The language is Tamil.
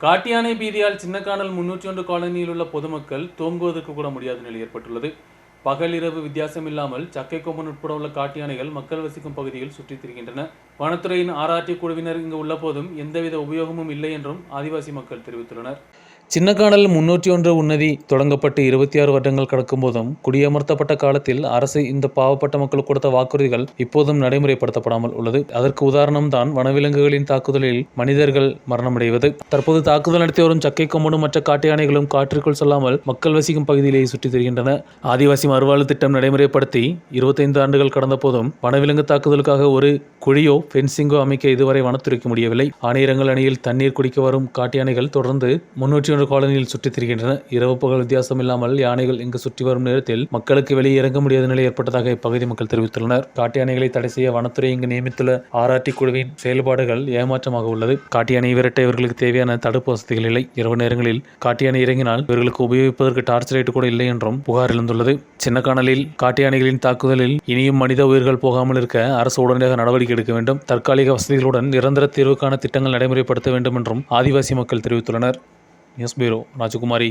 காட்டு யானை பீதியால் சின்னக்கானல் 301 காலனியில் உள்ள பொதுமக்கள் தூங்குவதற்கு கூட முடியாத நிலை ஏற்பட்டுள்ளது. பகல் இரவு வித்தியாசமில்லாமல் சக்கைக்கொம்பன் உட்பட உள்ள காட்டு யானைகள் மக்கள் வசிக்கும் பகுதியில் சுற்றித் திரிகின்றன. வனத்துறையின் ஆர்ஆர்டி குழுவினர் இங்கு உள்ள போதும் எந்தவித உபயோகமும் இல்லை என்றும் ஆதிவாசி மக்கள் தெரிவித்துள்ளனர். சின்னக்கானல் 301 உன்னதி தொடங்கப்பட்டு 26 வருடங்கள் கடக்கும் போதும் குடியமர்த்தப்பட்ட காலத்தில் அரசு இந்த பாவப்பட்ட மக்கள் கொடுத்த வாக்குறுதிகள் இப்போதும் நடைமுறைப்படுத்தப்படாமல் உள்ளது. அதற்கு உதாரணம் தான் வனவிலங்குகளின் தாக்குதலில் மனிதர்கள் மரணமடைவது. தற்போது தாக்குதல் நடத்தி வரும் சக்கைக்கொம்பனும் மற்ற காட்டு யானைகளும் காற்றிற்குள் செல்லாமல் மக்கள் வசிக்கும் பகுதியிலேயே சுற்றித் திரிகின்றன. ஆதிவாசி மறுவாழ்வு திட்டம் நடைமுறைப்படுத்தி 25 ஆண்டுகள் கடந்த போதும் வனவிலங்கு தாக்குதலுக்காக ஒரு குழியோ பென்சிங்கோ அமைக்க இதுவரை வனத்துறைக்கு முடியவில்லை. ஆணையரங்கல் அணையில் தண்ணீர் குடிக்க வரும் காட்டு யானைகள் தொடர்ந்து 301 காலனியில் சுற்றித் திரிகின்றன. இரவு பகல் வித்தியாசம் இல்லாமல் யானைகள் இங்கு சுற்றி வரும் நேரத்தில் மக்களுக்கு வெளியே இறங்க முடியாத நிலை ஏற்பட்டதாக இப்பகுதி மக்கள் தெரிவித்துள்ளனர். காட்டு யானைகளை தடை செய்ய வனத்துறை இங்கு நியமித்துள்ள ஆர்ஆர்டி குழுவின் செயல்பாடுகள் ஏமாற்றமாக உள்ளது. காட்டு யானை விரட்ட இவர்களுக்கு தேவையான தடுப்பு வசதிகள் இல்லை. இரவு நேரங்களில் காட்டு யானை இறங்கினால் இவர்களுக்கு உபயோகிப்பதற்கு டார்ச் லைட் கூட இல்லை என்றும் புகார் எழுந்துள்ளது. சின்னக்கானலில் காட்டு யானைகளின் தாக்குதலில் இனியும் மனித உயிர்கள் போகாமல் இருக்க அரசு உடனடியாக நடவடிக்கை எடுக்க வேண்டும். தற்காலிக வசதிகளுடன் நிரந்தர தீர்வுக்கான திட்டங்கள் நடைமுறைப்படுத்த வேண்டும் என்றும் ஆதிவாசி மக்கள் தெரிவித்துள்ளனர். நியூஸ் பியூரோ ராஜகுமாரி.